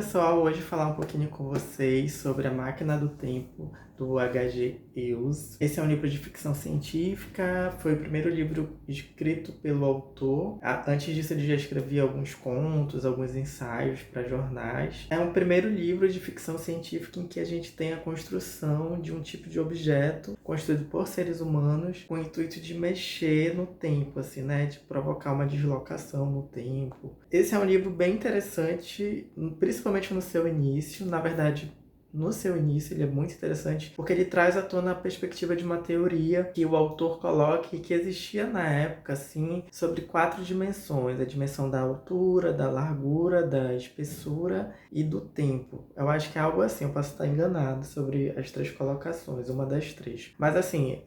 pessoal, hoje falar um pouquinho com vocês sobre A Máquina do Tempo, do H.G. Wells. Esse é um livro de ficção científica, foi o primeiro livro escrito pelo autor. Antes disso ele já escrevia alguns contos, alguns ensaios para jornais. É um primeiro livro de ficção científica em que a gente tem a construção de um tipo de objeto construído por seres humanos com o intuito de mexer no tempo, assim, né? De provocar uma deslocação no tempo. Esse é um livro bem interessante, principalmente no seu início. Na verdade, no seu início ele é muito interessante porque ele traz à tona a perspectiva de uma teoria que o autor coloca e que existia na época, assim, sobre 4 dimensões: a dimensão da altura, da largura, da espessura e do tempo. Eu acho que é algo assim, eu posso estar enganado sobre as 3 colocações, uma das 3. Mas assim,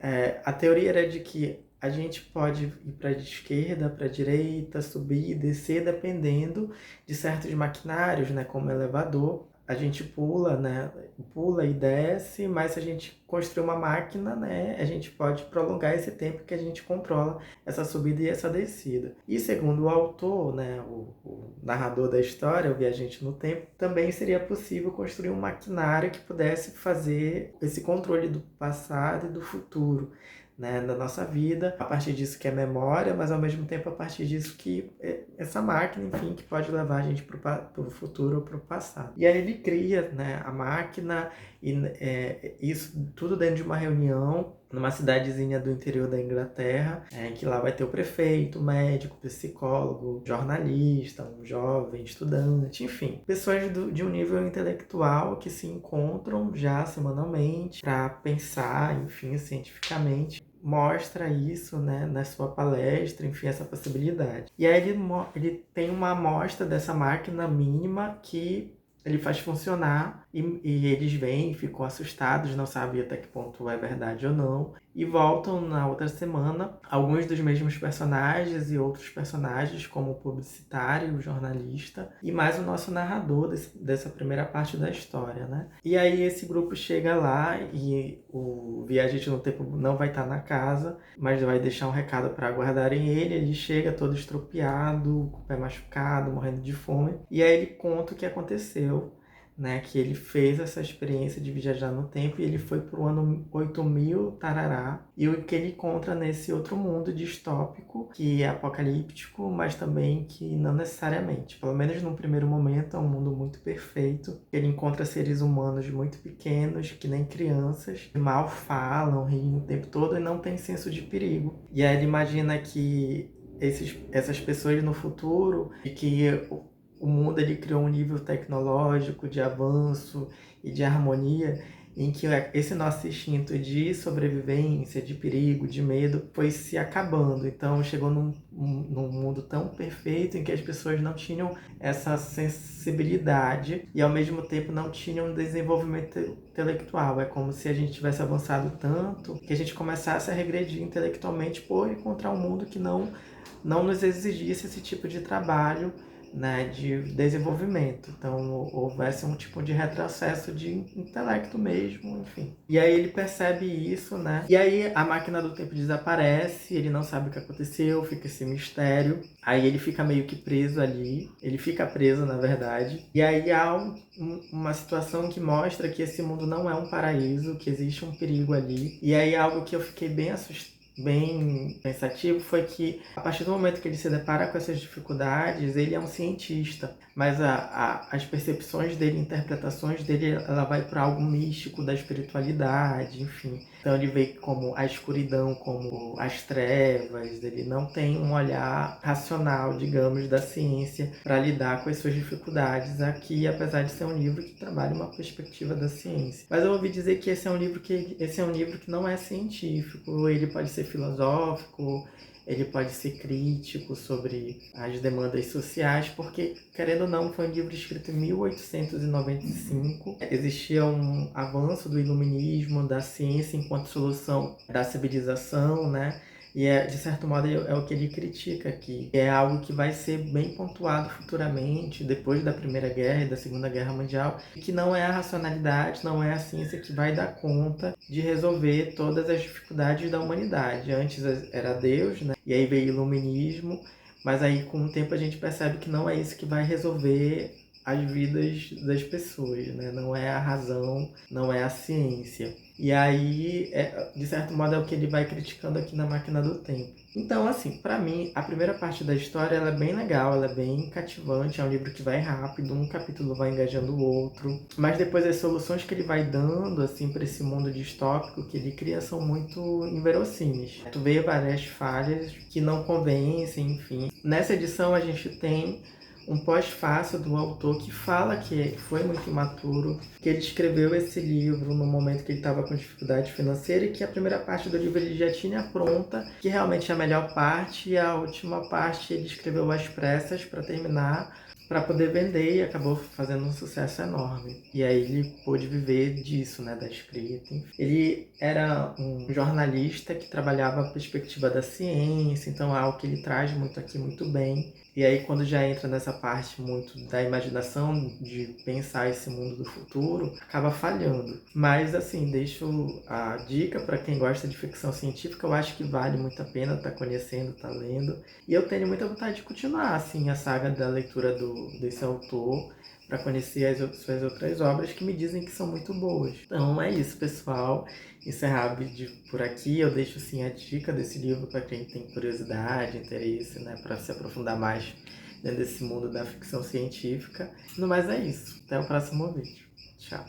a teoria era de que a gente pode ir para a esquerda, para a direita, subir e descer dependendo de certos maquinários, né, como elevador. A gente pula, né, pula e desce, mas se a gente construir uma máquina, né, a gente pode prolongar esse tempo que a gente controla essa subida e essa descida. E segundo o autor, né, o narrador da história, o viajante no tempo, também seria possível construir um maquinário que pudesse fazer esse controle do passado e do futuro, né, da nossa vida, a partir disso que é memória, mas ao mesmo tempo a partir disso que é essa máquina, enfim, que pode levar a gente para o futuro ou para o passado. E aí ele cria, né, a máquina e isso tudo dentro de uma reunião numa cidadezinha do interior da Inglaterra, que lá vai ter o prefeito, o médico, o psicólogo, jornalista, um jovem, estudante, enfim, pessoas de um nível intelectual que se encontram já semanalmente para pensar, enfim, cientificamente. Mostra isso, né, na sua palestra, enfim, essa possibilidade. E aí ele tem uma amostra dessa máquina mínima que ele faz funcionar e eles vêm, ficam assustados, não sabem até que ponto é verdade ou não, e voltam na outra semana alguns dos mesmos personagens e outros personagens, como o publicitário, o jornalista, e mais o nosso narrador dessa primeira parte da história, né? E aí esse grupo chega lá e o viajante no tempo não vai estar na casa, mas vai deixar um recado para aguardarem ele. Ele chega todo estropiado, com o pé machucado, morrendo de fome, e aí ele conta o que aconteceu, né, que ele fez essa experiência de viajar no tempo e ele foi para o ano 8000 tarará, e o que ele encontra nesse outro mundo distópico, que é apocalíptico, mas também que não necessariamente, pelo menos num primeiro momento, é um mundo muito perfeito. Ele encontra seres humanos muito pequenos, que nem crianças, que mal falam, riem o tempo todo e não tem senso de perigo. E aí ele imagina que essas pessoas no futuro, e que o mundo ele criou um nível tecnológico de avanço e de harmonia em que esse nosso instinto de sobrevivência, de perigo, de medo, foi se acabando. Então chegou num mundo tão perfeito em que as pessoas não tinham essa sensibilidade e ao mesmo tempo não tinham desenvolvimento intelectual. É como se a gente tivesse avançado tanto que a gente começasse a regredir intelectualmente por encontrar um mundo que não nos exigisse esse tipo de trabalho, né, de desenvolvimento. Então houvesse um tipo de retrocesso de intelecto mesmo, enfim. E aí ele percebe isso, né? E aí a máquina do tempo desaparece, ele não sabe o que aconteceu, fica esse mistério. Aí ele fica meio que preso ali, ele fica preso, na verdade. E aí há uma situação que mostra que esse mundo não é um paraíso, que existe um perigo ali. E aí algo que eu fiquei bem pensativo foi que a partir do momento que ele se depara com essas dificuldades, ele é um cientista, mas as percepções dele, interpretações dele, ela vai para algo místico da espiritualidade, enfim. Então ele vê como a escuridão, como as trevas, ele não tem um olhar racional, digamos, da ciência para lidar com as suas dificuldades aqui, apesar de ser um livro que trabalha uma perspectiva da ciência. Mas eu ouvi dizer que esse é um livro que não é científico, ele pode ser filosófico, ele pode ser crítico sobre as demandas sociais, porque, querendo ou não, foi um livro escrito em 1895. Existia um avanço do iluminismo, da ciência enquanto solução da civilização, né? E, de certo modo, é o que ele critica aqui. É algo que vai ser bem pontuado futuramente, depois da Primeira Guerra e da Segunda Guerra Mundial, que não é a racionalidade, não é a ciência que vai dar conta de resolver todas as dificuldades da humanidade. Antes era Deus, né? E aí veio o iluminismo, mas aí com o tempo a gente percebe que não é isso que vai resolver as vidas das pessoas, né? Não é a razão, não é a ciência. E aí, de certo modo, é o que ele vai criticando aqui na Máquina do Tempo. Então, assim, pra mim, a primeira parte da história ela é bem legal, ela é bem cativante, é um livro que vai rápido, um capítulo vai engajando o outro. Mas depois as soluções que ele vai dando, assim, pra esse mundo distópico que ele cria são muito inverossímeis. Tu vê várias falhas que não convencem, enfim. Nessa edição a gente tem um pós-fácil do autor que fala que foi muito imaturo, que ele escreveu esse livro no momento que ele estava com dificuldade financeira e que a primeira parte do livro ele já tinha pronta, que realmente é a melhor parte, e a última parte ele escreveu às pressas para terminar, para poder vender, e acabou fazendo um sucesso enorme. E aí ele pôde viver disso, né, da escrita. Ele era um jornalista que trabalhava a perspectiva da ciência, então é algo que ele traz muito aqui muito bem. E aí quando já entra nessa parte muito da imaginação, de pensar esse mundo do futuro, acaba falhando. Mas assim, deixo a dica para quem gosta de ficção científica, eu acho que vale muito a pena estar conhecendo, estar lendo. E eu tenho muita vontade de continuar assim a saga da leitura desse autor, para conhecer as suas outras obras que me dizem que são muito boas. Então é isso, pessoal. Encerrar o vídeo por aqui. Eu deixo sim a dica desse livro para quem tem curiosidade, interesse, né, para se aprofundar mais dentro desse mundo da ficção científica. No mais é isso. Até o próximo vídeo. Tchau.